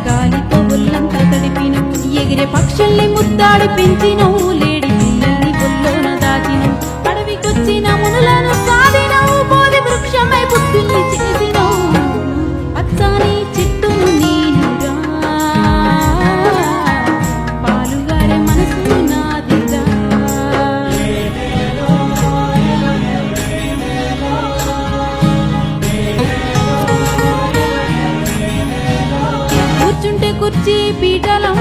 గాలితో ఒళ్ళంతా తడిపినవు ఎగిరే పక్షుల్ని ముద్దాడి పెంచినవు లేడి పిల్లల్ని ఒల్లోన దాచినవు అడవికొచ్చిన మునులను సాధినవు బోధి వృక్షమై బుద్ధుల్ని చేసినవు పచ్చని చెట్టును నేనురా పాలుగారే మనసు నాదిరా కూర్చుంటే కుర్చీ పీటలం